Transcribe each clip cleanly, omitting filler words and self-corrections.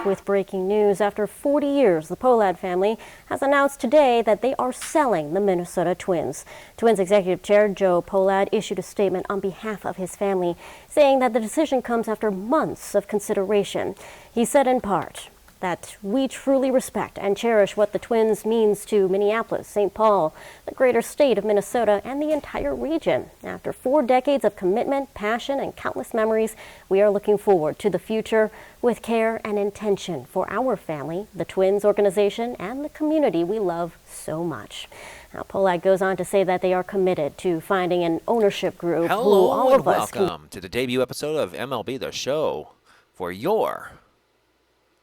with breaking news. After 40 years, the Pohlad family has announced today that they are selling the Minnesota Twins. Twins Executive Chair Joe Pohlad issued a statement on behalf of his family, saying that the decision comes after months of consideration. He said in part that we truly respect and cherish what the Twins means to Minneapolis, St. Paul, the greater state of Minnesota, and the entire region. After 4 decades of commitment, passion, and countless memories, we are looking forward to the future with care and intention for our family, the Twins organization, and the community we love so much. Now, Pohlad goes on to say that they are committed to finding an ownership group Hello, who all and of us welcome to the debut episode of MLB The Show for your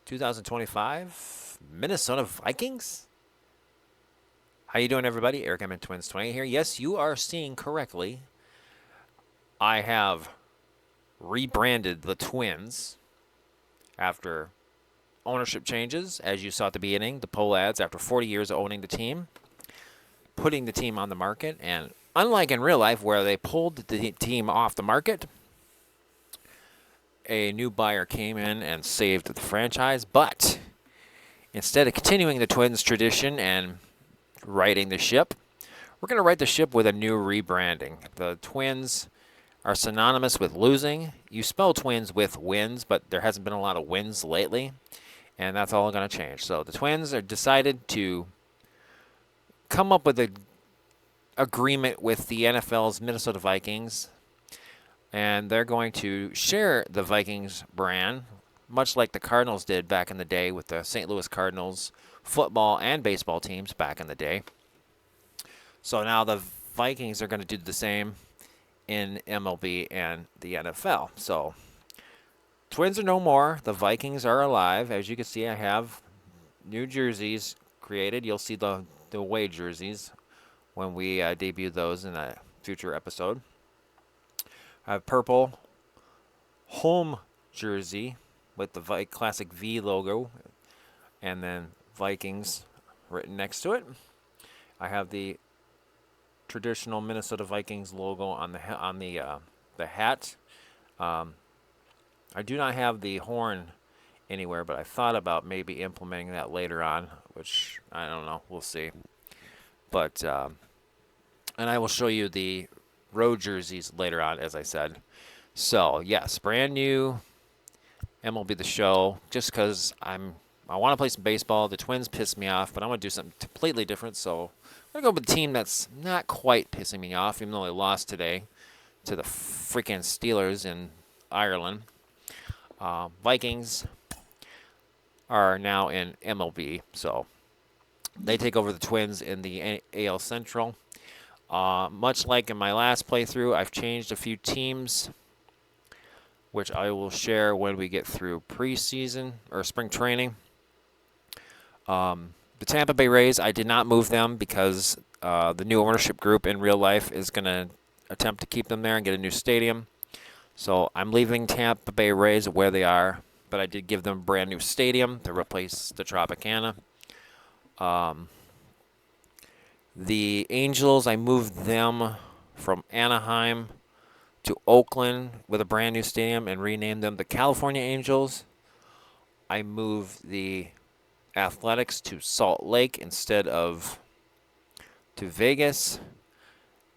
2025 Minnesota Vikings. How you doing, everybody? Eric Emmett Twins 20 here. Yes, you are seeing correctly. I have rebranded the Twins after ownership changes, as you saw at the beginning. The Pohlads, after 40 years of owning the team, putting the team on the market, and unlike in real life where they pulled the team off the market, a new buyer came in and saved the franchise. But instead of continuing the Twins tradition and righting the ship, we're going to right the ship with a new rebranding. The Twins are synonymous with losing. You spell Twins with wins, but there hasn't been a lot of wins lately, and that's all going to change. So the Twins are decided to come up with an agreement with the NFL's Minnesota Vikings, and they're going to share the Vikings brand, much like the Cardinals did back in the day with the St. Louis Cardinals football and baseball teams back in the day. So now the Vikings are going to do the same in MLB and the NFL. So Twins are no more. The Vikings are alive. As you can see, I have new jerseys created. You'll see the away jerseys when we debut those in a future episode. I have purple home jersey with the classic V logo and then Vikings written next to it. I have the traditional Minnesota Vikings logo on the hat. I do not have the horn anywhere, but I thought about maybe implementing that later on, which I don't know. We'll see. But and I will show you the road jerseys later on, as I said. So yes, brand new MLB The Show. Just because I want to play some baseball. The Twins piss me off, but I want to do something completely different. So I'm gonna go with a team that's not quite pissing me off, even though they lost today to the freaking Steelers in Ireland. Vikings are now in MLB, so they take over the Twins in the AL Central. Much like in my last playthrough, I've changed a few teams, which I will share when we get through preseason or spring training. The Tampa Bay Rays, I did not move them because the new ownership group in real life is going to attempt to keep them there and get a new stadium. So I'm leaving Tampa Bay Rays where they are, but I did give them a brand new stadium to replace the Tropicana. The Angels, I moved them from Anaheim to Oakland with a brand new stadium and renamed them the California Angels. I moved the Athletics to Salt Lake instead of to Vegas.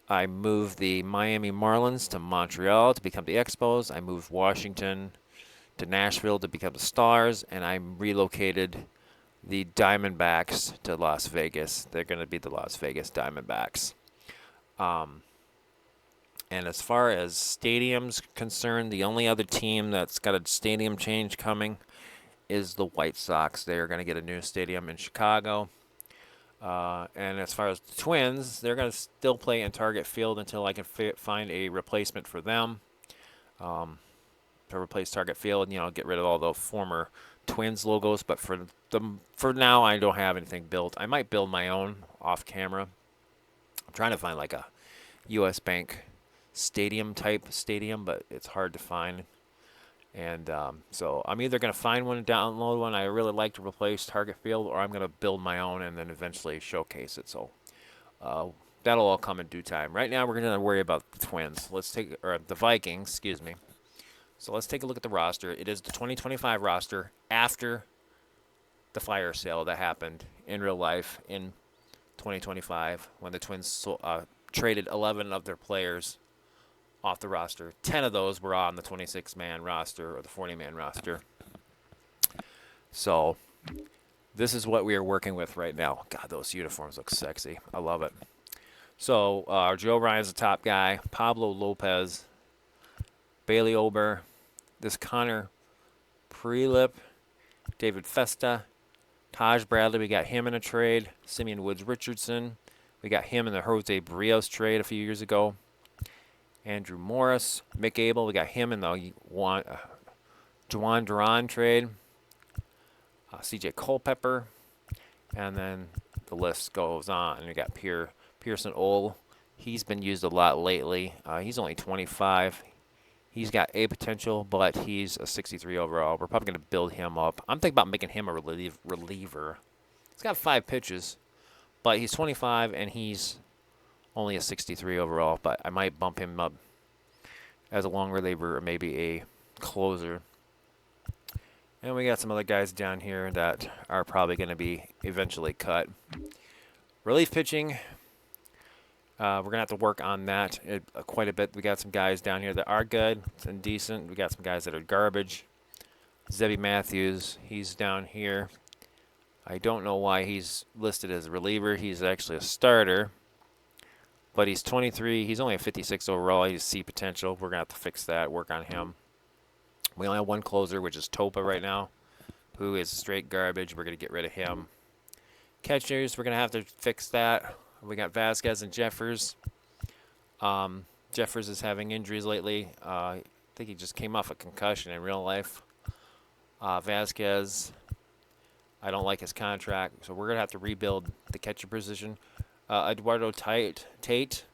I moved the Miami Marlins to Montreal to become the Expos. I moved Washington to Nashville to become the Stars, and I relocated the Diamondbacks to Las Vegas. They're going to be the Las Vegas Diamondbacks. And as far as stadiums concerned, the only other team that's got a stadium change coming is the White Sox. They are going to get a new stadium in Chicago. And as far as the Twins, they're going to still play in Target Field until I can find a replacement for them to replace Target Field and, get rid of all the former Twins logos. But for now, I don't have anything built. I might build my own off camera. I'm trying to find like a U.S. Bank stadium type stadium, but it's hard to find. And so I'm either going to find one and download one I really like to replace Target Field, or I'm going to build my own and then eventually showcase it. So that'll all come in due time. Right now, we're going to worry about the Twins. The Vikings, excuse me. So let's take a look at the roster. It is the 2025 roster after the fire sale that happened in real life in 2025 when the Twins traded 11 of their players off the roster. 10 of those were on the 26-man roster or the 40-man roster. So this is what we are working with right now. God, those uniforms look sexy. I love it. So Joe Ryan's the top guy. Pablo Lopez, Bailey Ober, this Connor Prelip, David Festa, Taj Bradley. We got him in a trade. Simeon Woods Richardson. We got him in the Jose Barrios trade a few years ago. Andrew Morris, Mick Abel. We got him in the Juan Duran trade. C.J. Culpepper. And then the list goes on. We got Pearson Ole. He's been used a lot lately. He's only 25. He's got a potential, but he's a 63 overall. We're probably going to build him up. I'm thinking about making him a reliever. He's got 5 pitches, but he's 25 and he's only a 63 overall. But I might bump him up as a long reliever or maybe a closer. And we got some other guys down here that are probably going to be eventually cut. Relief pitching. We're going to have to work on that quite a bit. We got some guys down here that are good and decent. We got some guys that are garbage. Zebby Matthews, he's down here. I don't know why he's listed as a reliever. He's actually a starter. But he's 23. He's only a 56 overall. He's C potential. We're going to have to fix that, work on him. We only have one closer, which is Topa right now, who is straight garbage. We're going to get rid of him. Catchers, we're going to have to fix that. We got Vasquez and Jeffers. Jeffers is having injuries lately. I think he just came off a concussion in real life. Vasquez, I don't like his contract, so we're going to have to rebuild the catcher position. Eduardo Tate,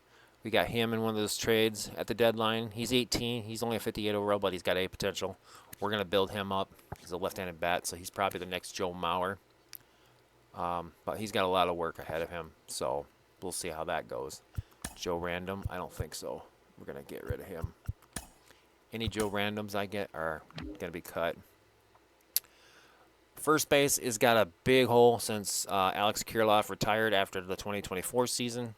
we got him in one of those trades at the deadline. He's 18. He's only a 58 overall, but he's got a potential. We're going to build him up. He's a left-handed bat, so he's probably the next Joe Mauer. But he's got a lot of work ahead of him, so we'll see how that goes. Joe Random, I don't think so. We're going to get rid of him. Any Joe Randoms I get are going to be cut. First base has got a big hole since Alex Kirilloff retired after the 2024 season.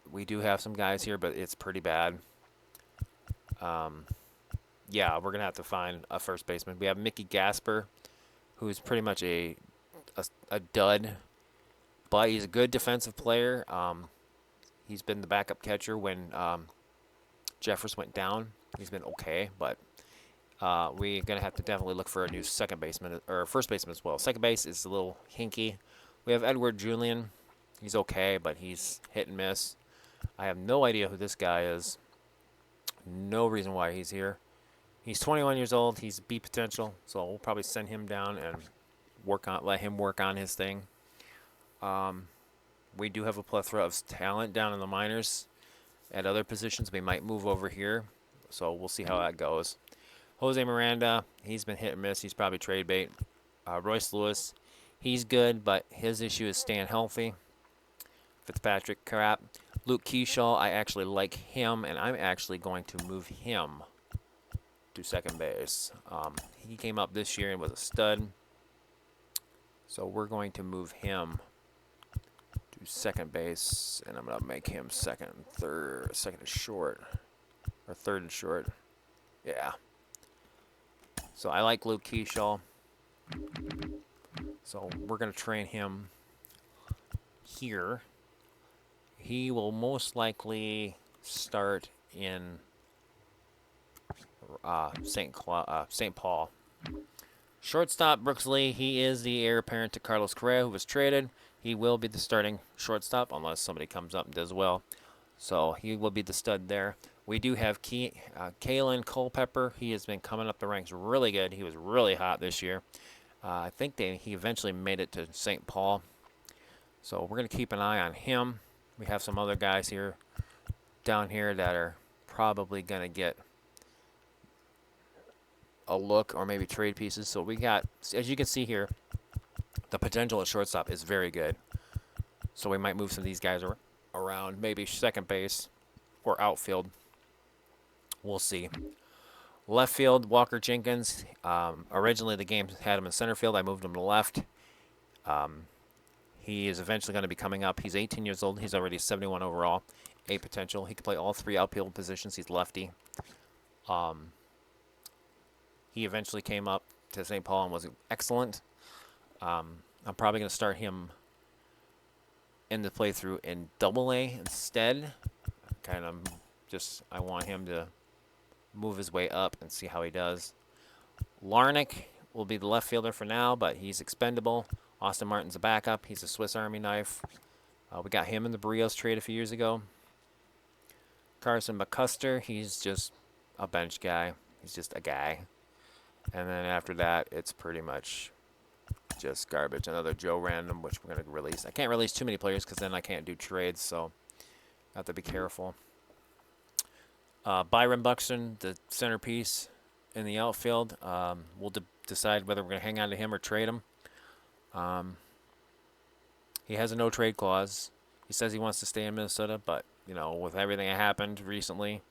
We do have some guys here, but it's pretty bad. Yeah, we're going to have to find a first baseman. We have Mickey Gasper, who's pretty much a dud, but he's a good defensive player. He's been the backup catcher when Jeffers went down. He's been okay, but we're going to have to definitely look for a new second baseman or first baseman as well. Second base is a little hinky. We have Edward Julian. He's okay, but he's hit and miss. I have no idea who this guy is. No reason why he's here. He's 21 years old. He's B potential, so we'll probably send him down and let him work on his thing. We do have a plethora of talent down in the minors at other positions. We might move over here, so we'll see how that goes. Jose Miranda, he's been hit and miss. He's probably trade bait. Royce Lewis, he's good, but his issue is staying healthy. Fitzpatrick, crap. Luke Keyshaw, I actually like him, and I'm actually going to move him to second base. He came up this year and was a stud. So we're going to move him to second base, and I'm going to make him second and short. Or third and short. Yeah. So I like Luke Keyshaw. So we're going to train him here. He will most likely start in St. Paul. Shortstop, Brooks Lee. He is the heir apparent to Carlos Correa, who was traded. He will be the starting shortstop unless somebody comes up and does well. So he will be the stud there. We do have Kalen Culpepper. He has been coming up the ranks really good. He was really hot this year. I think he eventually made it to St. Paul. So we're going to keep an eye on him. We have some other guys here, down here, that are probably going to get a look or maybe trade pieces. So we got, as you can see here, the potential at shortstop is very good. So we might move some of these guys around, maybe second base or outfield. We'll see. Left field, Walker Jenkins. Originally, the game had him in center field. I moved him to left. He is eventually going to be coming up. He's 18 years old. He's already 71 overall. A potential. He can play all three outfield positions. He's lefty. He eventually came up to St. Paul and was excellent. I'm probably going to start him in the playthrough in Double-A instead. Kind of I want him to move his way up and see how he does. Larnick will be the left fielder for now, but he's expendable. Austin Martin's a backup. He's a Swiss Army knife. We got him in the Barrios trade a few years ago. Carson McCuster, he's just a bench guy. He's just a guy. And then after that, it's pretty much just garbage. Another Joe Random, which we're going to release. I can't release too many players because then I can't do trades, so I have to be careful. Byron Buxton, the centerpiece in the outfield. We'll decide whether we're going to hang on to him or trade him. He has a no-trade clause. He says he wants to stay in Minnesota, but, you know, with everything that happened recently,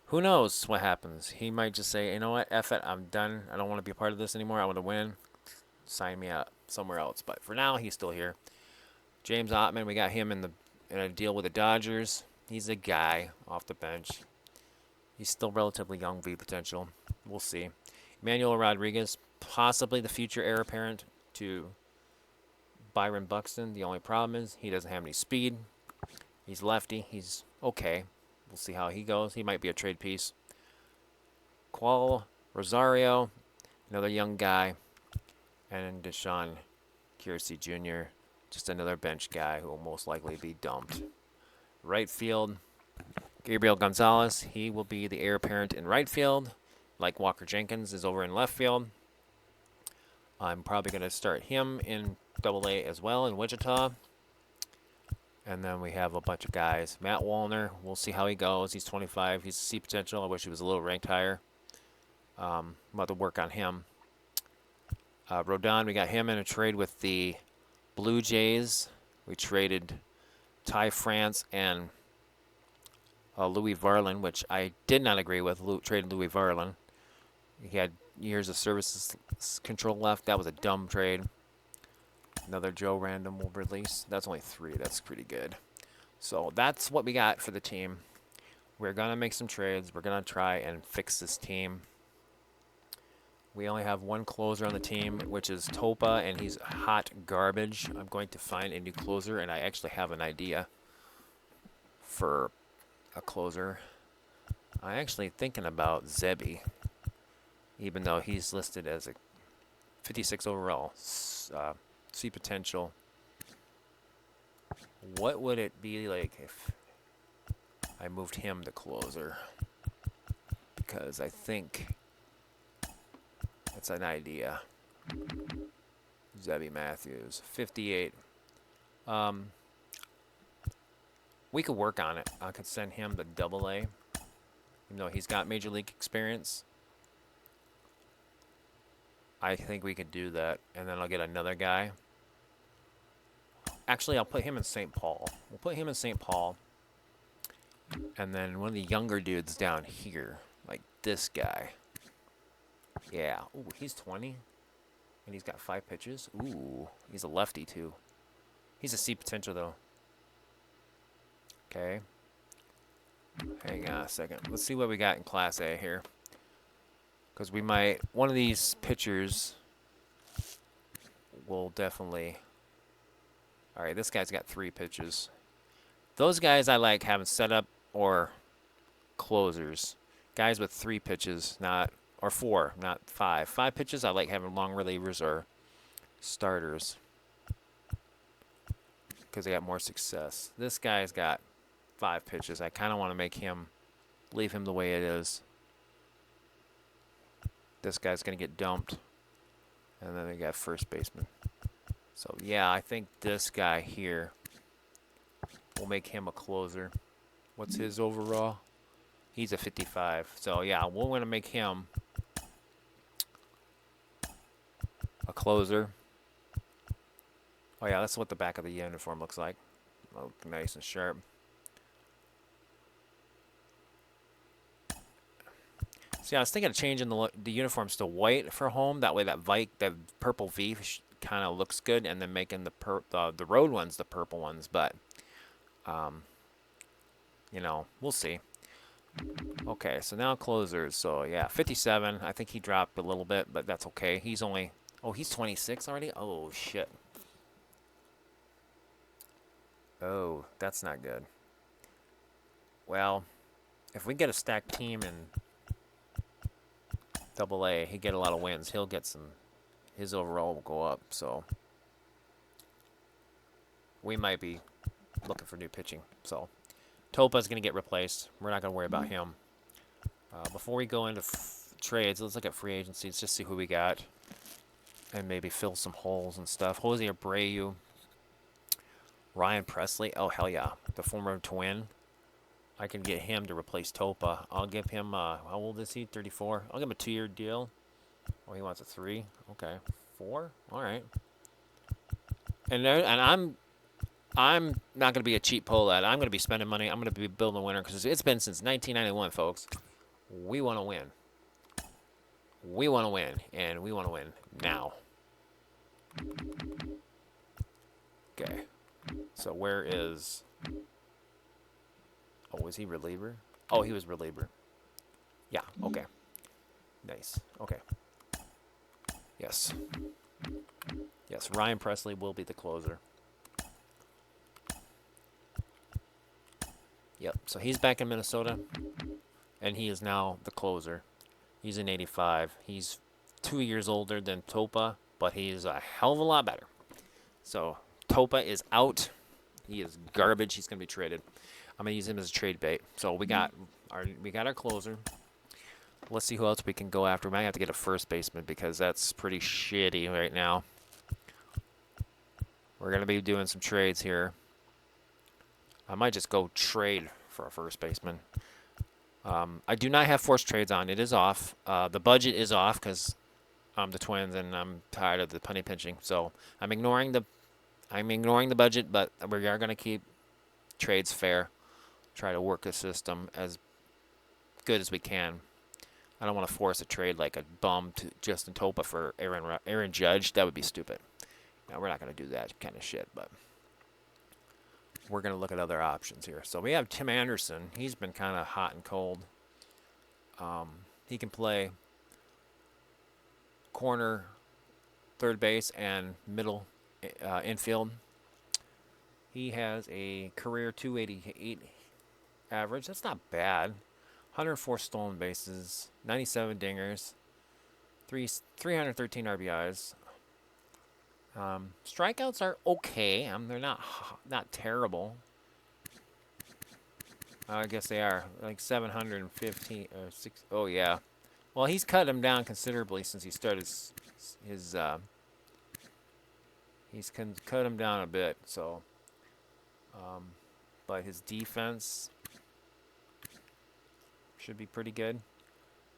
who knows what happens. He might just say, you know what, F it, I'm done. I don't want to be a part of this anymore. I want to win. Sign me out somewhere else. But for now, he's still here. James Ottman, we got him in a deal with the Dodgers. He's a guy off the bench. He's still relatively young, V potential. We'll see. Emmanuel Rodriguez, possibly the future heir apparent to Byron Buxton. The only problem is he doesn't have any speed. He's lefty. He's okay. We'll see how he goes. He might be a trade piece. Qual Rosario, another young guy. And Deshaun Kiersey Jr., just another bench guy who will most likely be dumped. Right field, Gabriel Gonzalez. He will be the heir apparent in right field, like Walker Jenkins is over in left field. I'm probably going to start him in Double-A as well in Wichita. And then we have a bunch of guys. Matt Wallner, we'll see how he goes. He's 25. He's C potential. I wish he was a little ranked higher. I'm about to work on him. Rodon, we got him in a trade with the Blue Jays. We traded Ty France and Louis Varlin, which I did not agree with. Traded Louis Varlin. He had years of services control left. That was a dumb trade. Another Joe Random will release. That's only 3. That's pretty good. So that's what we got for the team. We're going to make some trades. We're going to try and fix this team. We only have one closer on the team, which is Topa, and he's hot garbage. I'm going to find a new closer, and I actually have an idea for a closer. I'm actually thinking about Zebby, even though he's listed as a 56 overall, C potential. What would it be like if I moved him to closer? Because I think that's an idea. Zebby Matthews, 58. We could work on it. I could send him to Double-A, even though he's got major league experience. I think we could do that, and then I'll get another guy. Actually, I'll put him in St. Paul. We'll put him in St. Paul, and then one of the younger dudes down here, like this guy. Yeah. Ooh, he's 20, and he's got 5 pitches. Ooh, he's a lefty too. He's a C potential though. Okay. Hang on a second. Let's see what we got in Class A here. Because we might, one of these pitchers will definitely, all right, this guy's got 3 pitches. Those guys I like having set up or closers. Guys with 3 pitches, or 4, not 5. 5 pitches, I like having long relievers or starters because they got more success. This guy's got 5 pitches. I kind of want to leave him the way it is. This guy's going to get dumped. And then they got first baseman. So, yeah, I think this guy here will make him a closer. What's his overall? He's a 55. So, yeah, we're going to make him a closer. Oh, yeah, that's what the back of the uniform looks like. Look nice and sharp. See, I was thinking of changing the uniforms to white for home. That way, that purple V kind of looks good, and then making the road ones the purple ones. But you know, we'll see. Okay, so now closers. So yeah, 57. I think he dropped a little bit, but that's okay. He's only he's 26 already. Oh shit. Oh, that's not good. Well, if we get a stacked team in Double A, he get a lot of wins. He'll get some. His overall will go up. So we might be looking for new pitching. So Topa's gonna get replaced. We're not gonna worry about him. Before we go into trades, let's look at free agencies. Just see who we got, and maybe fill some holes and stuff. Jose Abreu, Ryan Presley. Oh hell yeah, the former Twin. I can get him to replace Topa. I'll give him, how old is he? 34. I'll give him a 2-year deal. Oh, he wants a 3. Okay, 4. All right. And I'm not going to be a cheap Pohlad. I'm going to be spending money. I'm going to be building a winner because it's been since 1991, folks. We want to win. We want to win, and we want to win now. Okay. So where is... Oh, was he reliever? Oh, he was reliever. Yeah, okay. Nice. Okay. Yes. Yes, Ryan Presley will be the closer. Yep, so he's back in Minnesota, and he is now the closer. He's in 85. He's 2 years older than Topa, but he is a hell of a lot better. So Topa is out. He is garbage. He's going to be traded. I'm going to use him as a trade bait. So we got our closer. Let's see who else we can go after. We might have to get a first baseman because that's pretty shitty right now. We're going to be doing some trades here. I might just go trade for a first baseman. I do not have forced trades on. It is off. The budget is off because I'm the Twins and I'm tired of the penny pinching. So I'm ignoring the budget, but we are going to keep trades fair. Try to work the system as good as we can. I don't want to force a trade like a bum to Justin Topa for Aaron Judge. That would be stupid. Now, we're not going to do that kind of shit, but we're going to look at other options here. So we have Tim Anderson. He's been kind of hot and cold. He can play corner, third base, and middle infield. He has a career 288 average. That's not bad. 104 stolen bases, 97 dingers, 313 RBIs. Strikeouts are okay. They're not terrible. I guess they are like 715 or 6. Oh yeah. Well, he's cut them down considerably since he started his. He's cut him down a bit. So, but his defense should be pretty good.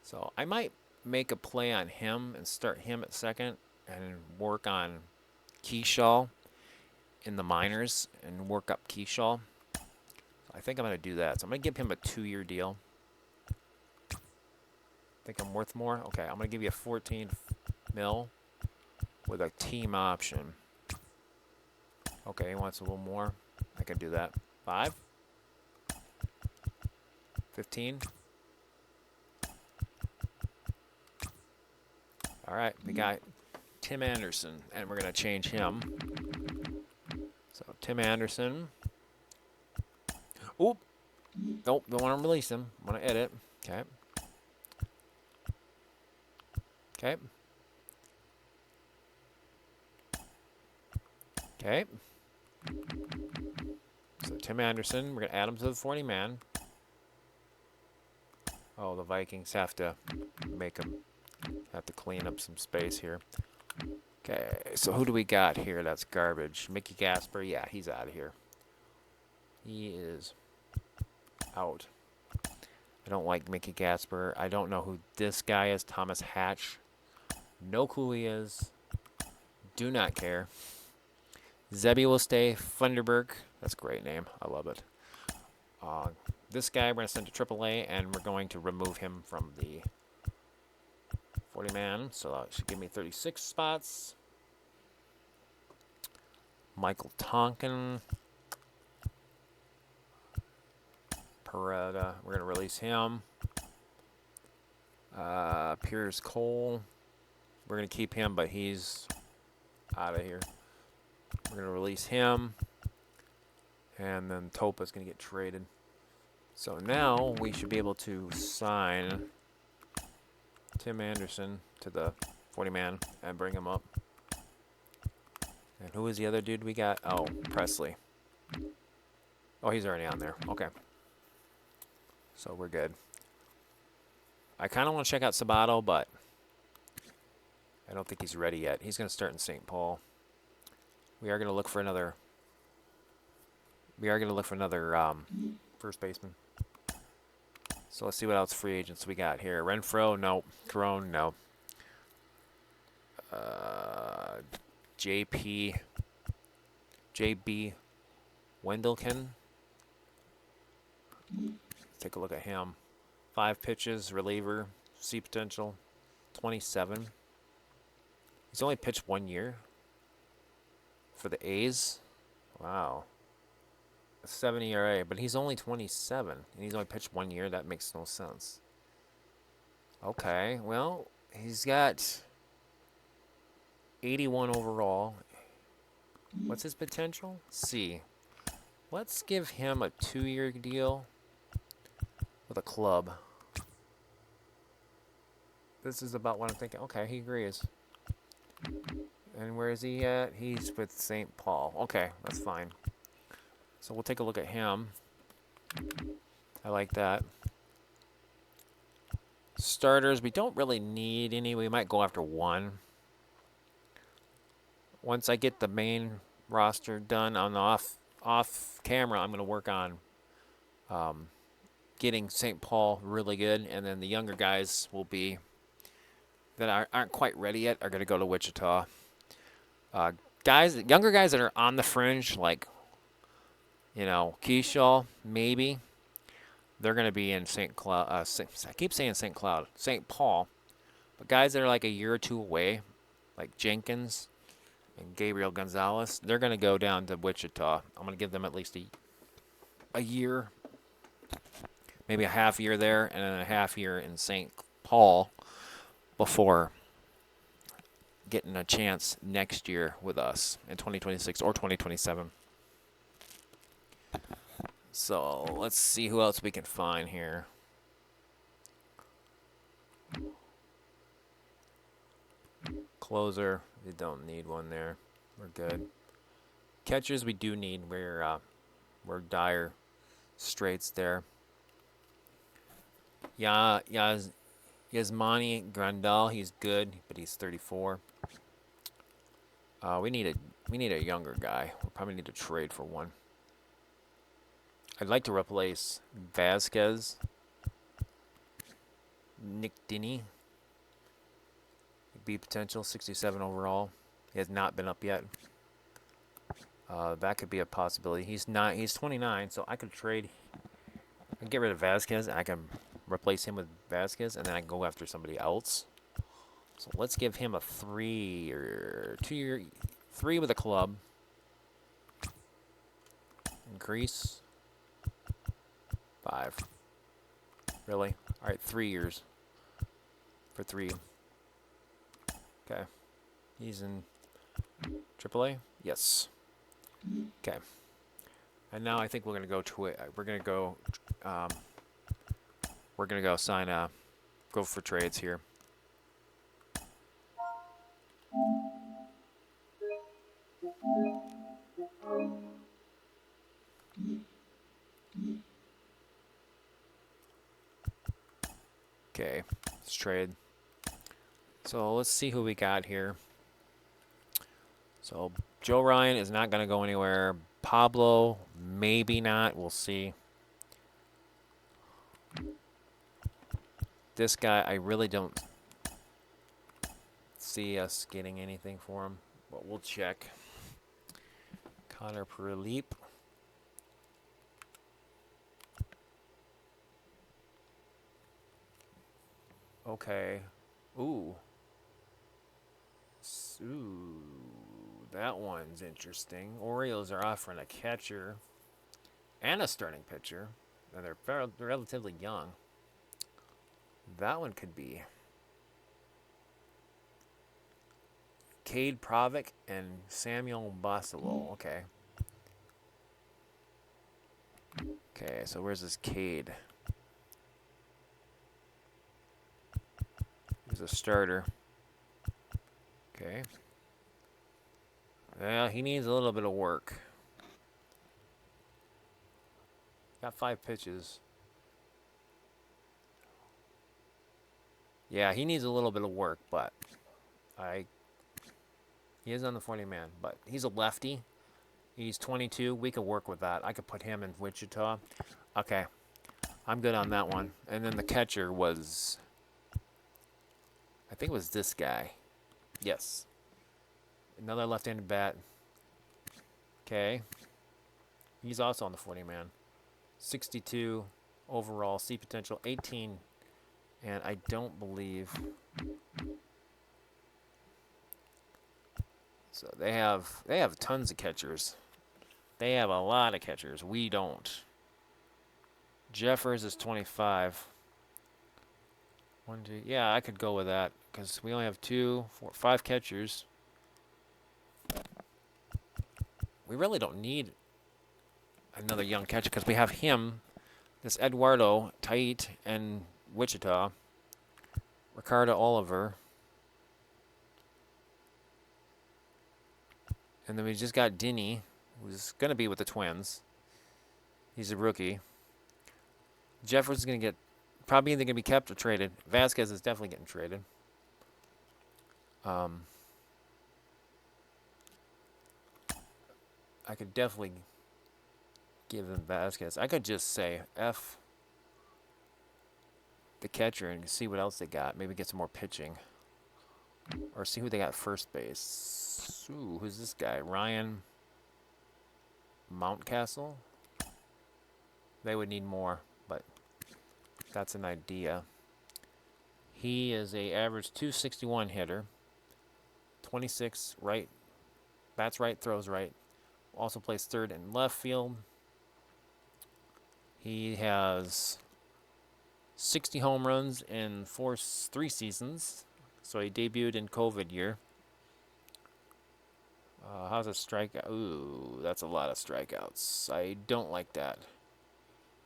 So I might make a play on him and start him at second and work on Keyshaw in the minors and work up Keyshaw. So I think I'm going to do that. So I'm going to give him a 2-year deal. Think I'm worth more? Okay, I'm going to give you a 14 mil with a team option. Okay, he wants a little more. I can do that. 5? 15? All right, we got Tim Anderson, and we're going to change him. So Tim Anderson. Oop. Nope, don't want to release him. Want to edit. Okay. Okay. Okay. So Tim Anderson, we're going to add him to the 40-man. Oh, the Vikings have to clean up some space here. Okay, so who do we got here that's garbage? Mickey Gasper, yeah, he's out of here. He is out. I don't like Mickey Gasper. I don't know who this guy is, Thomas Hatch. No clue who he is. Do not care. Zebby will stay. Funderburg, that's a great name. I love it. This guy we're going to send to AAA, and we're going to remove him from the 40 man, so that should give me 36 spots. Michael Tonkin. Peretta, we're going to release him. Piers Cole, we're going to keep him, but he's out of here. We're going to release him. And then Topa's going to get traded. So now we should be able to sign Tim Anderson to the 40 man and bring him up. And who is the other dude we got? Oh, Presley. Oh, he's already on there. Okay. So we're good. I kind of want to check out Sabato, but I don't think he's ready yet. He's going to start in St. Paul. We are going to look for another. First baseman. So let's see what else free agents we got here. Renfro, no. Crone, no. JB Wendelken. Take a look at him. 5 pitches, reliever, C potential, 27. He's only pitched 1 year for the A's. Wow. A 7 ERA, but he's only 27, and he's only pitched 1 year. That makes no sense. Okay, well, he's got 81 overall. What's his potential? C. Let's give him a 2-year deal with a club. This is about what I'm thinking. Okay, he agrees. And where is he at? He's with St. Paul. Okay, that's fine. So we'll take a look at him. I like that. Starters, we don't really need any. We might go after one. Once I get the main roster done on the off camera, I'm going to work on getting St. Paul really good, and then the younger guys will be that aren't quite ready yet are going to go to Wichita. Younger guys that are on the fringe, like Keyshaw, maybe they're going to be in St. Cloud. I keep saying St. Paul, but guys that are like a year or two away, like Jenkins and Gabriel Gonzalez, they're going to go down to Wichita. I'm going to give them at least a year, maybe a half year there, and then a half year in St. Paul before getting a chance next year with us in 2026 or 2027. So let's see who else we can find here. Closer, we don't need one there. We're good. Catchers, we do need. We're dire straits there. Yasmani Grandal, he's good, but he's 34. We need a younger guy. We'll probably need to trade for one. I'd like to replace Vasquez. Nick Dinny. B potential, 67 overall. He has not been up yet. That could be a possibility. He's 29, so I could trade. I can get rid of Vasquez, and I can replace him with Vasquez, and then I can go after somebody else. So let's give him a 3 or 2 year, 3 with a club. Increase. 5. Really? All right, 3 years for 3. Okay. He's in AAA? Yes. Okay. And now I think we're going to go to it. We're going to go sign go for trades here. Okay, let's trade. So let's see who we got here. So Joe Ryan is not going to go anywhere. Pablo, maybe not. We'll see. This guy, I really don't see us getting anything for him, but we'll check. Connor Perleep. Okay. Ooh, Ooh, that one's interesting. Orioles are offering a catcher and a starting pitcher, and they're relatively young. That one could be Cade Provic and Samuel Basilo. Okay. Okay, so where's this Cade? He's a starter. Okay. Well, he needs a little bit of work. Got 5 pitches. Yeah, he needs a little bit of work, but he is on the 40-man, but he's a lefty. He's 22. We could work with that. I could put him in Wichita. Okay. I'm good on that one. And then the catcher was, I think it was this guy. Yes. Another left-handed bat. Okay. He's also on the 40-man. 62 overall, C potential, 18. And I don't believe. So they have tons of catchers. They have a lot of catchers. We don't. Jeffers is 25. 1, 2. Yeah, I could go with that because we only have 2, 4, 5 catchers. We really don't need another young catcher because we have him, this Eduardo Tait, and Wichita. Ricardo Oliver. And then we just got Denny, who's going to be with the Twins. He's a rookie. Jeffers is going to get, probably either going to be kept or traded. Vasquez is definitely getting traded. I could definitely give him Vasquez. I could just say F the catcher and see what else they got. Maybe get some more pitching. Or see who they got first base. Ooh, who's this guy? Ryan Mountcastle? They would need more, but that's an idea. He is a average 261 hitter. 26 right. Bats right, throws right. Also plays third and left field. He has 60 home runs in 3 seasons. So he debuted in COVID year. How's a strikeout? Ooh, that's a lot of strikeouts. I don't like that.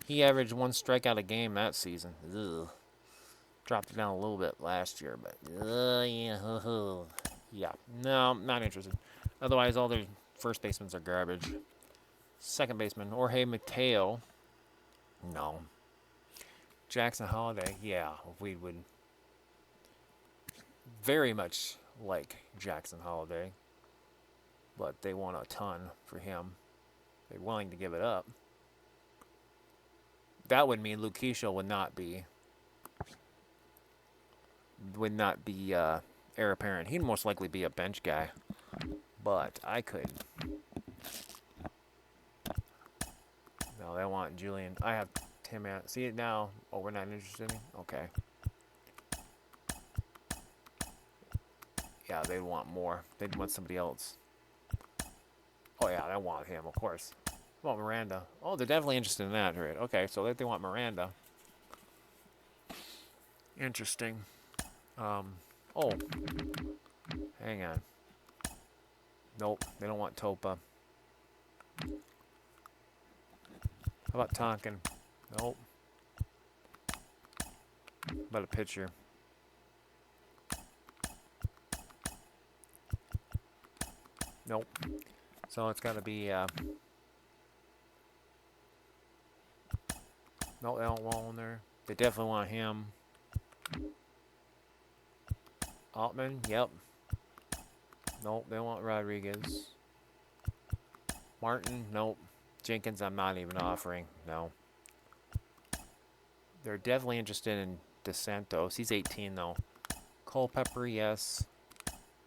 He averaged 1 strikeout a game that season. Ugh. Dropped it down a little bit last year, but yeah. No, I'm not interested. Otherwise, all their first basemen are garbage. Second baseman, Jorge Mateo. No. Jackson Holiday. Yeah, we would very much like Jackson Holiday, but they want a ton for him. They're willing to give it up. That would mean Luquisha would not be heir apparent. He'd most likely be a bench guy, but I could. No, they want Julian. I have Tim. See it now. Oh, we're not interested in him? Okay. Yeah, they'd want more. They'd want somebody else. Oh, yeah, they want him, of course. They want Miranda. Oh, they're definitely interested in that, right? Okay, so they want Miranda. Interesting. Oh. Hang on. Nope, they don't want Topa. How about Tonkin? Nope. How about a pitcher? Nope. So it's got to be. No, they don't want him there. They definitely want him. Altman, yep. Nope, they want Rodriguez. Martin, nope. Jenkins, I'm not even offering. No. They're definitely interested in DeSantos. He's 18 though. Culpepper, yes.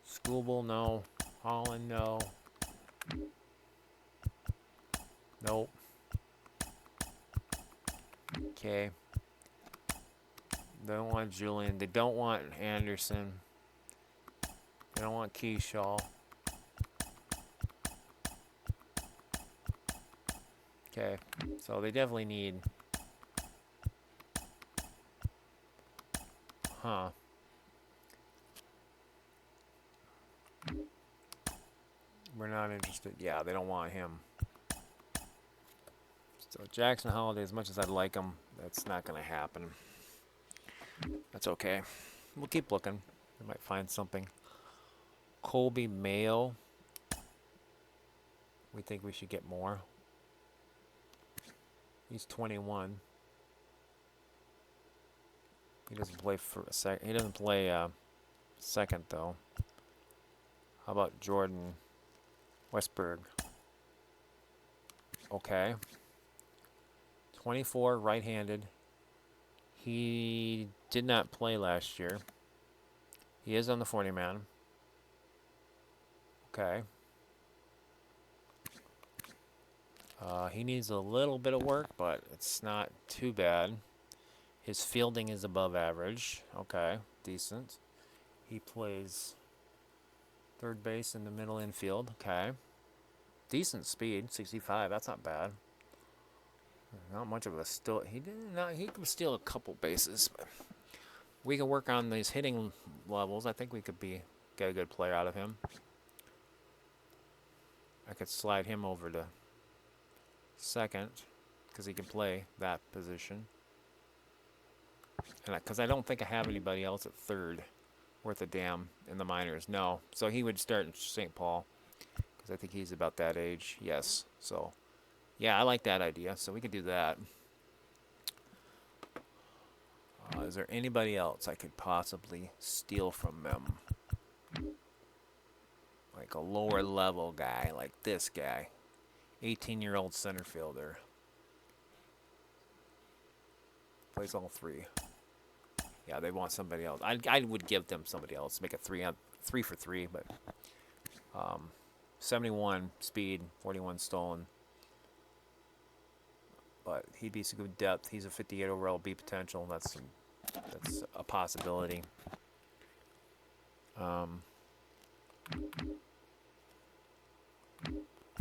Skubal, no. Holland, no. Nope. Okay. They don't want Julian. They don't want Anderson. They don't want Keyshaw. Okay, so they definitely need... Huh. We're not interested. Yeah, they don't want him. So Jackson Holiday, as much as I'd like him, that's not going to happen. That's okay. We'll keep looking. We might find something. Colby Mayo. We think we should get more. He's 21. He doesn't play for a sec. He doesn't play second though. How about Jordan Westberg? Okay. 24, right-handed. He did not play last year. He is on the 40-man. Okay. He needs a little bit of work, but it's not too bad. His fielding is above average. Okay, decent. He plays third base in the middle infield. Okay. Decent speed, 65. That's not bad. Not much of a steal. He could steal a couple bases. But we can work on these hitting levels. I think we could get a good player out of him. I could slide him over to second because he can play that position. And because I don't think I have anybody else at third worth a damn in the minors. No. So he would start in St. Paul because I think he's about that age. Yes. So, yeah, I like that idea. So we could do that. Is there anybody else I could possibly steal from them? Like a lower level guy, like this guy. 18-year-old center fielder. Plays all three. Yeah, they want somebody else. I would give them somebody else. Make it 3 for 3, but 71 speed, 41 stolen. But he'd be some good depth. He's a 58 overall B potential. That's a possibility. I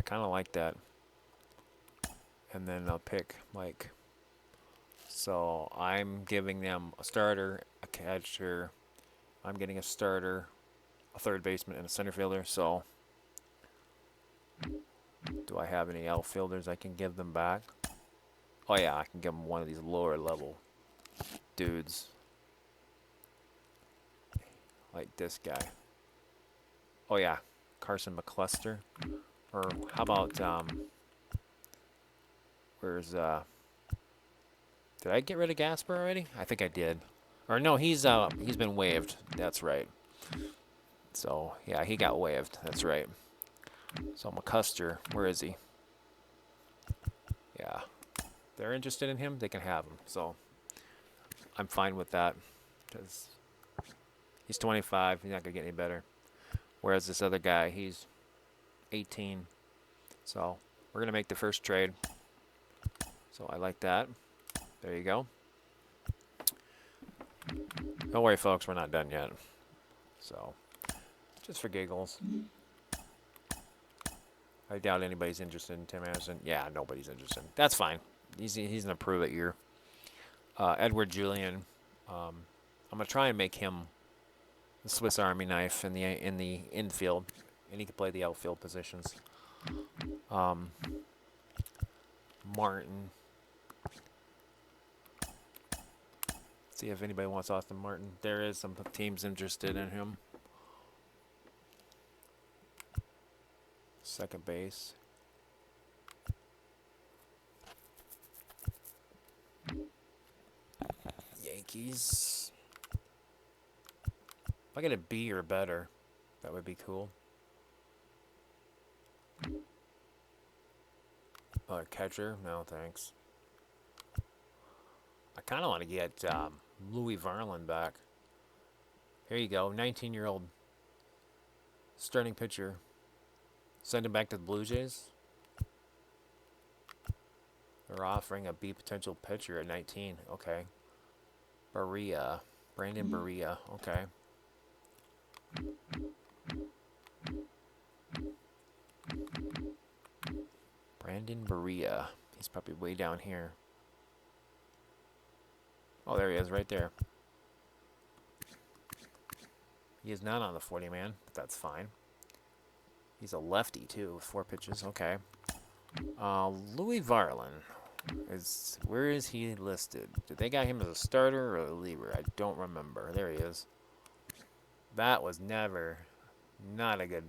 kind of like that. And then I'll pick Mike. So I'm giving them a starter, a catcher. I'm getting a starter, a third baseman, and a center fielder. So do I have any outfielders I can give them back? Oh yeah, I can give them one of these lower level dudes. Like this guy. Oh yeah, Carson McCluster. Or how about where's did I get rid of Gasper already? I think I did. Or no, he's been waived. That's right. So yeah, he got waived. That's right. So McCuster, where is he? Yeah, they're interested in him. They can have him. So I'm fine with that because he's 25. He's not gonna get any better. Whereas this other guy, he's 18. So we're gonna make the first trade. So I like that. There you go. Don't worry, folks, we're not done yet. So, just for giggles. I doubt anybody's interested in Tim Anderson. Yeah, nobody's interested. That's fine. He's an approve it year. Edward Julian. I'm gonna try and make him the Swiss Army knife in the infield, and he can play the outfield positions. Martin. See if anybody wants Austin Martin. There is some teams interested in him. Second base. Yankees. If I get a B or better, that would be cool. Catcher? No, thanks. I kind of want to get Louis Varland back. Here you go, 19-year-old starting pitcher. Send him back to the Blue Jays. They're offering a B potential pitcher at 19. Okay. Brandon Barria. Okay. Brandon Berea. He's probably way down here. Oh, there he is, right there. He is not on the 40-man, but that's fine. He's a lefty, too, with 4 pitches. Okay. Louis Varlin. Where is he listed? Did they got him as a starter or a reliever? I don't remember. There he is. That was not a good.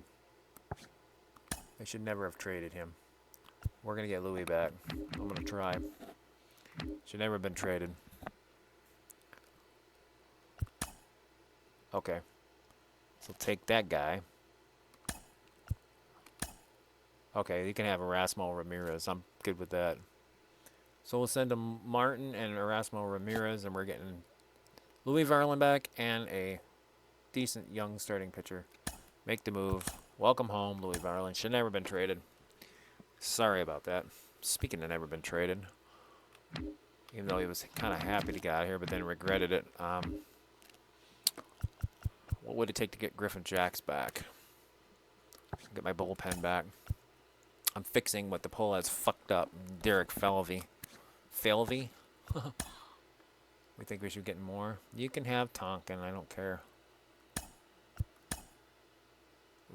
They should never have traded him. We're gonna get Louis back. I'm gonna try. Should never have been traded. Okay. So take that guy. Okay, you can have Erasmo Ramirez. I'm good with that. So we'll send him Martin and Erasmo Ramirez, and we're getting Louis Varlin back and a decent young starting pitcher. Make the move. Welcome home, Louis Varlin. Should never been traded. Sorry about that. Speaking of never been traded, even though he was kind of happy to get out of here, but then regretted it. What would it take to get Griffin Jacks back? Get my bullpen back. I'm fixing what the poll has fucked up. Derek Falvey. Falvey? We think we should get more? You can have Tonkin. I don't care.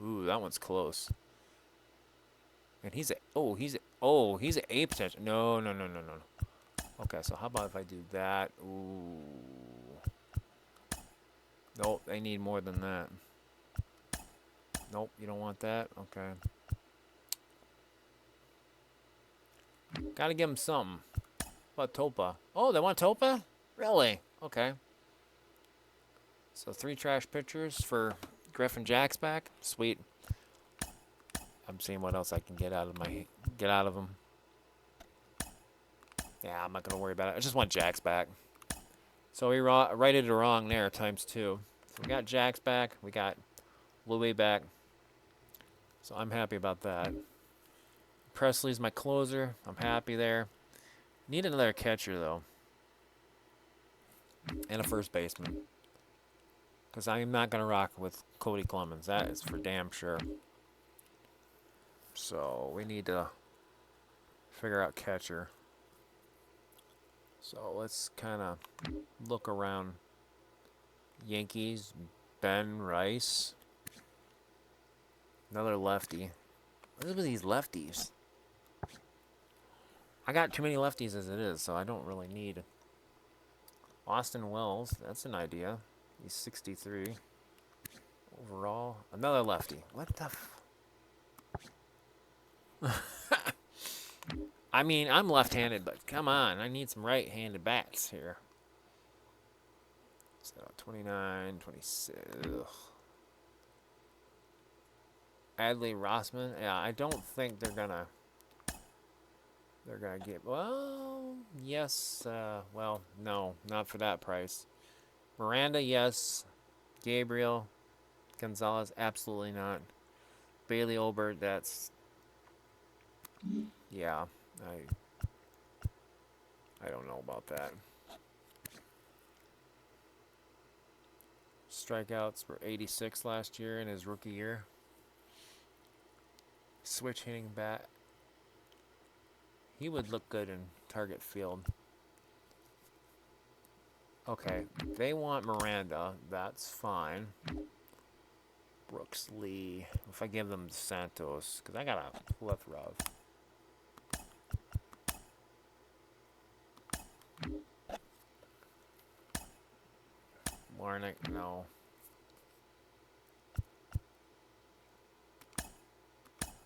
Ooh, that one's close. And he's a A potential. No. Okay, so how about if I do that? Ooh. Nope, they need more than that. Nope, you don't want that? Okay. Gotta give them something. What about Topa? Oh, they want Topa? Really? Okay. So 3 trash pitchers for Griffin Jacks back. Sweet. I'm seeing what else I can get out of them. Yeah, I'm not gonna worry about it. I just want Jacks back. So we righted it wrong there times 2. So we got Jacks back. We got Louis back. So I'm happy about that. Presley's my closer. I'm happy there. Need another catcher, though. And a first baseman. Because I'm not going to rock with Cody Clemens. That is for damn sure. So we need to figure out catcher. So let's kind of look around. Yankees, Ben Rice. Another lefty. What is with these lefties? I got too many lefties as it is, so I don't really need. Austin Wells, that's an idea. He's 63. Overall, another lefty. What the I mean, I'm left-handed, but come on. I need some right-handed bats here. So, 29, 26. Ugh. Adley Rossman. Yeah, I don't think they're gonna get. Well, yes. Well, no, not for that price. Miranda, yes. Gabriel, Gonzalez, absolutely not. Bailey Obert, that's. Yeah, I don't know about that. Strikeouts were 86 last year in his rookie year. Switch hitting bat. He would look good in target field. Okay, they want Miranda. That's fine. Brooks Lee. If I give them Santos, because I got a plethora of. Warnick, no.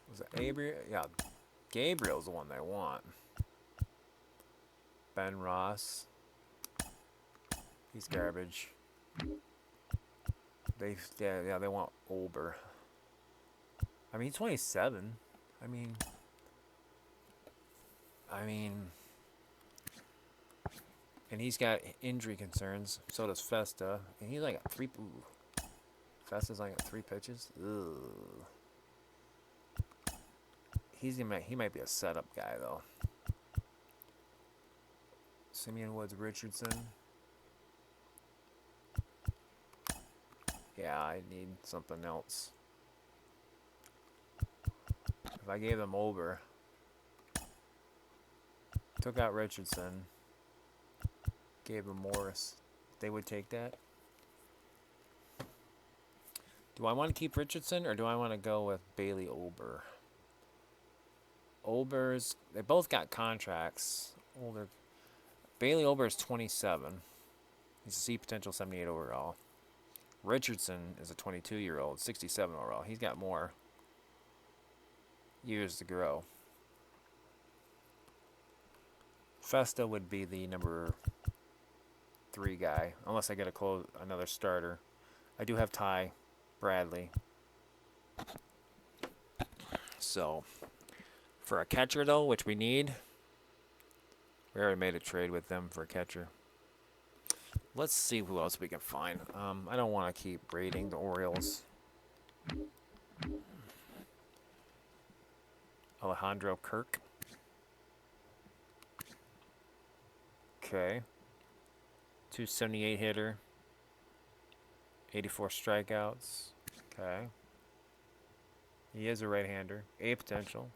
Was it Gabriel? Yeah, Gabriel's the one they want. Ben Ross. He's garbage. They want Olber. I mean, 27. I mean, and he's got injury concerns. So does Festa, and he's like a 3. Ooh. Festa's like 3 pitches. Ugh. He might be a setup guy though. Simeon Woods Richardson. Yeah, I need something else. if I gave them Ober, took out Richardson, gave them Morris, they would take that. Do I want to keep Richardson or do I want to go with Bailey Ober? They both got contracts. Bailey Ober is 27. He's a C potential 78 overall. Richardson is a 22-year-old, 67 overall. He's got more years to grow. Festa would be the number 3 guy, unless I get another starter. I do have Ty Bradley. So, for a catcher, though, which we need, we already made a trade with them for a catcher. Let's see who else we can find. I don't want to keep raiding the Orioles. Alejandro Kirk. Okay. 278 hitter. 84 strikeouts. Okay. He is a right-hander. A potential.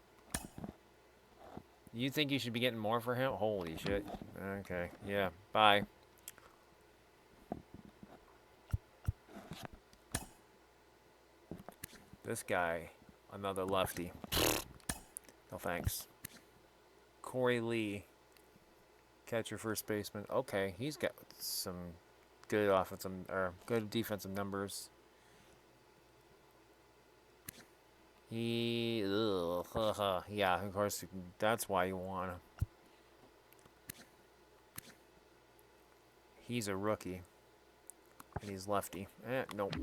You think you should be getting more for him? Holy shit. Okay. Yeah. Bye. This guy, another lefty. No thanks. Corey Lee, catcher, first baseman. Okay, he's got some good offensive or good defensive numbers. Yeah, of course, that's why you want him. He's a rookie, and he's lefty. Nope.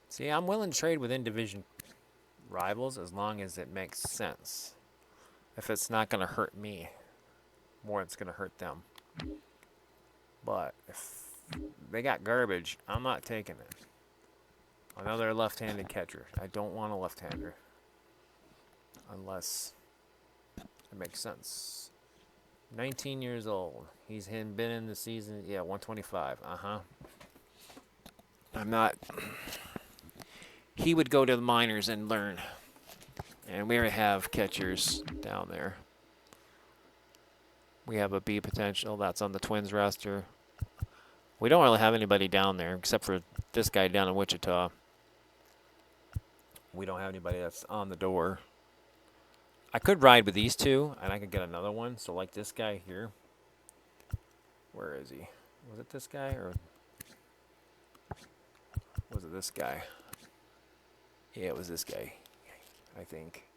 See, I'm willing to trade within division rivals as long as it makes sense. If it's not going to hurt me, more it's going to hurt them. But if they got garbage, I'm not taking it. Another left-handed catcher. I don't want a left-hander. Unless it makes sense. 19 years old. He's been in the season, 125. I'm not... He would go to the minors and learn. And we already have catchers down there. We have a B potential that's on the Twins roster. We don't really have anybody down there except for this guy down in Wichita. We don't have anybody that's on the door. I could ride with these two, and I could get another one. So like this guy here. Where is he? Was it this guy or was it this guy? Yeah, it was this guy, I think.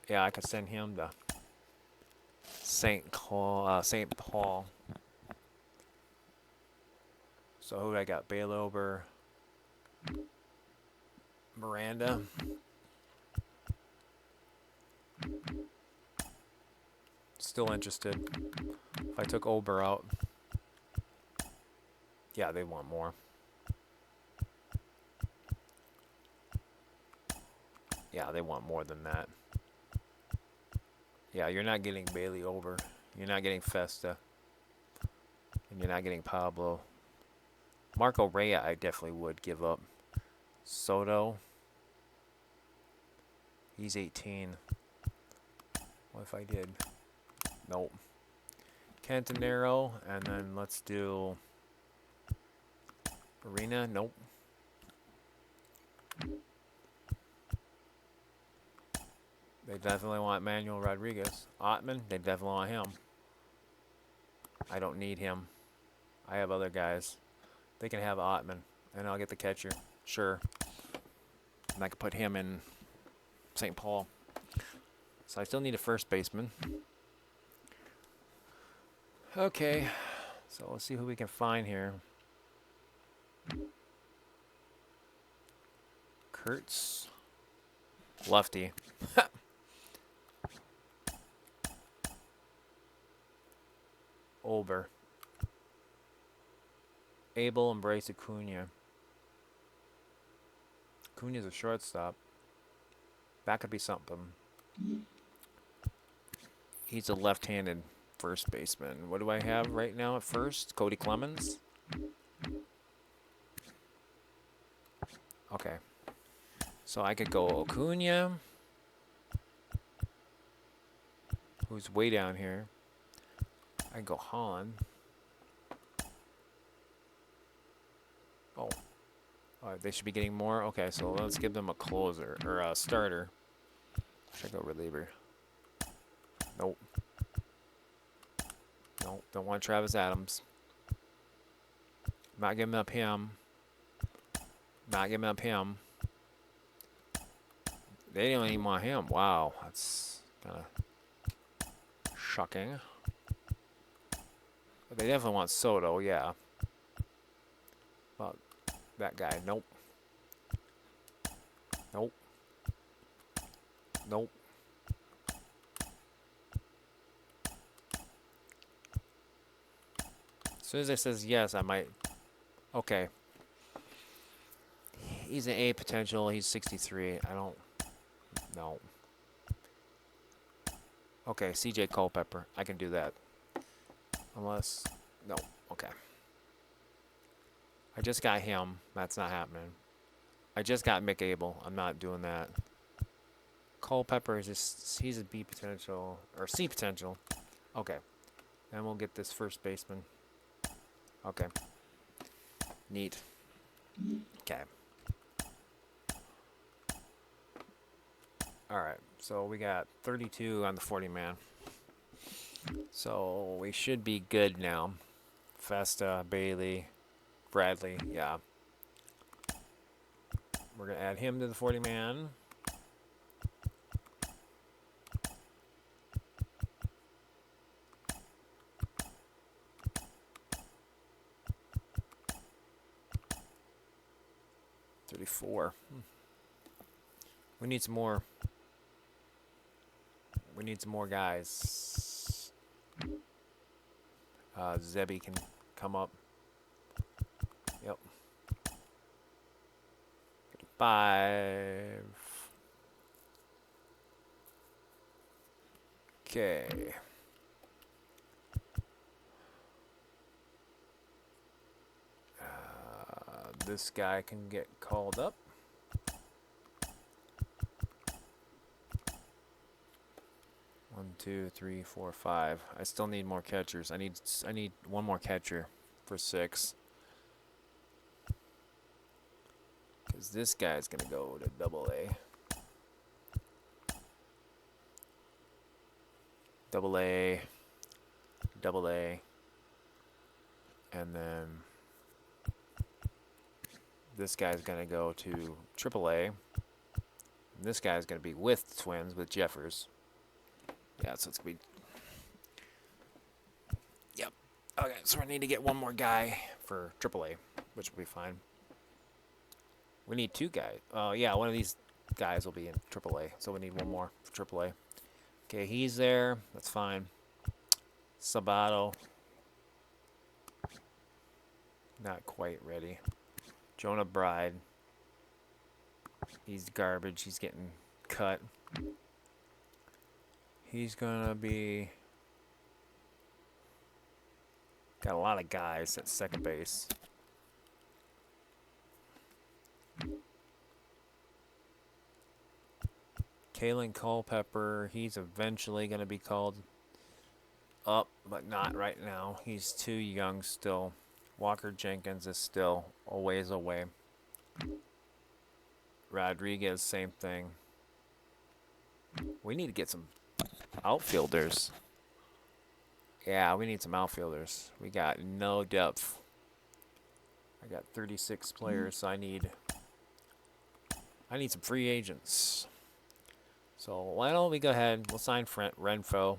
Yeah, I could send him to St. Paul. So who I got? Bailover, Miranda. Still interested. If I took Ober out, yeah, they want more. Yeah, they want more than that. Yeah, you're not getting Bailey Ober. You're not getting Festa. And you're not getting Pablo. Marco Rea, I definitely would give up. Soto. He's 18. What if I did? Nope. Cantanero, and then let's do Arena. Nope. They definitely want Manuel Rodriguez. Ottman, they definitely want him. I don't need him. I have other guys. They can have Ottman, and I'll get the catcher. Sure. And I can put him in St. Paul. So I still need a first baseman. Okay. So let's see who we can find here. Kurtz. Lefty. Ober. Abel embrace Acuna. Acuna's a shortstop. That could be something. He's a left-handed first baseman. What do I have right now at first? Cody Clemens. Okay. So I could go Acuna, who's way down here. I can go Han. Oh. They should be getting more. Okay, so let's give them a closer or a starter. Should I go reliever? Nope. Nope. Don't want Travis Adams. Not giving up him. Not giving up him. They don't even want him. Wow, that's kind of shocking. But they definitely want Soto, yeah. But that guy, nope. Nope. Nope. As soon as it says yes, I might. Okay. He's an A potential. He's 63. I don't. No. Okay, CJ Culpepper. I can do that. Unless. No. Okay. I just got him. That's not happening. I just got Mick Abel. I'm not doing that. Culpepper is just. He's a B potential. Or C potential. Okay. Then we'll get this first baseman. Okay. Neat. Okay. Alright, so we got 32 on the 40-man. So we should be good now. Festa, Bailey, Bradley, yeah. We're going to add him to the 40-man. We need some more. We need some more guys. Zebby can come up. Yep. 5. Okay. This guy can get called up. One, 2, 3, 4, 5. I still need more catchers. I need one more catcher for 6. Because this guy's gonna go to AA. AA. And then this guy's gonna go to AAA. And this guy's gonna be with the Twins with Jeffers. Yeah, so it's gonna be. Yep. Okay, so I need to get one more guy for AAA, which will be fine. We need 2 guys. Yeah, one of these guys will be in AAA, so we need one more for AAA. Okay, he's there. That's fine. Sabato. Not quite ready. Jonah Bride. He's garbage. He's getting cut. He's gonna be. Got a lot of guys at second base. Kalen Culpepper, he's eventually going to be called up, but not right now. He's too young still. Walker Jenkins is still a ways away. Rodriguez, same thing. We need to get some outfielders. Yeah, we need some outfielders. We got no depth. I got 36 players, so I need some free agents. So why don't we go ahead, we'll sign Renfro.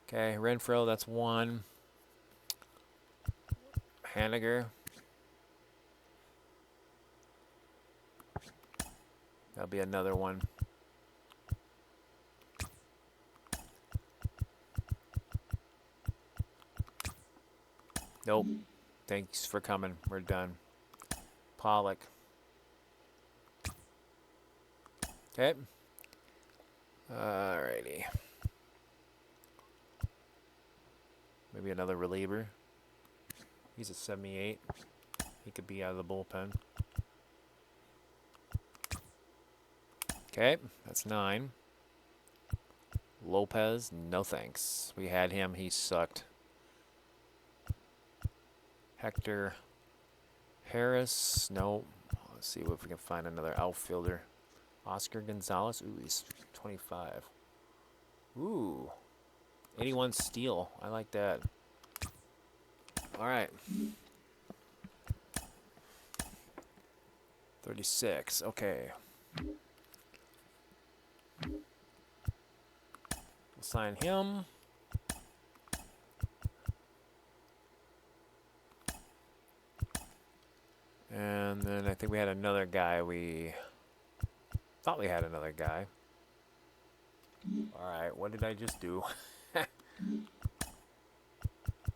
Okay, Renfro, that's 1. Haniger. That'll be another one. Nope. Thanks for coming. We're done. Pollock. Okay. Alrighty. Maybe another reliever. He's a 78. He could be out of the bullpen. Okay, that's 9. Lopez, no thanks. We had him. He sucked. Hector Harris, no. Let's see if we can find another outfielder. Oscar Gonzalez, ooh, he's 25. Ooh, 81 steal. I like that. All right. 36, okay. We'll sign him. And then I think we had another guy. We thought we had another guy. All right, what did I just do?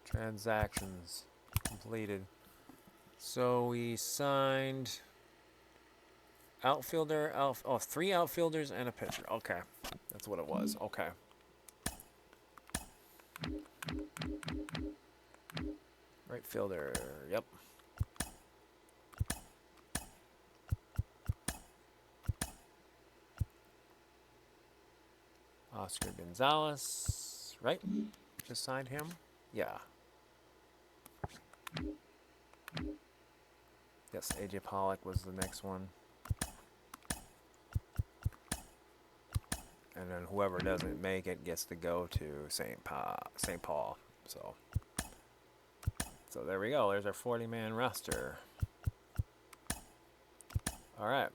Transactions completed. So we signed outfielder, 3 outfielders and a pitcher. Okay, that's what it was. Okay. Right fielder, yep. Oscar Gonzalez, right? Just signed him? Yeah. Yes, AJ Pollock was the next one. And then whoever doesn't make it gets to go to St. Paul. So there we go. There's our 40-man roster. All right.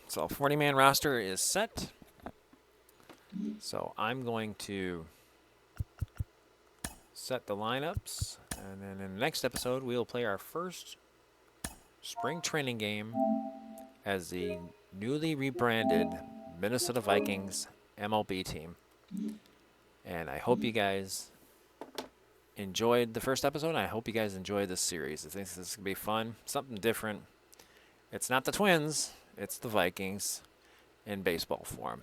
So 40-man roster is set. So I'm going to set the lineups, and then in the next episode we'll play our first spring training game as the newly rebranded Minnesota Vikings MLB team. And I hope you guys enjoyed the first episode. I hope you guys enjoyed this series. I think this is going to be fun, something different. It's not the Twins, it's the Vikings in baseball form.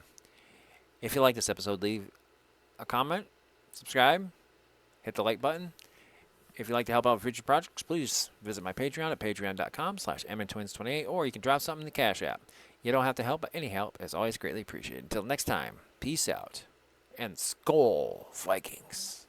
If you like this episode, leave a comment, subscribe, hit the like button. If you'd like to help out with future projects, please visit my Patreon at patreon.com/MNTwins28, or you can drop something in the Cash App. You don't have to help, but any help is always greatly appreciated. Until next time, peace out, and Skol, Vikings.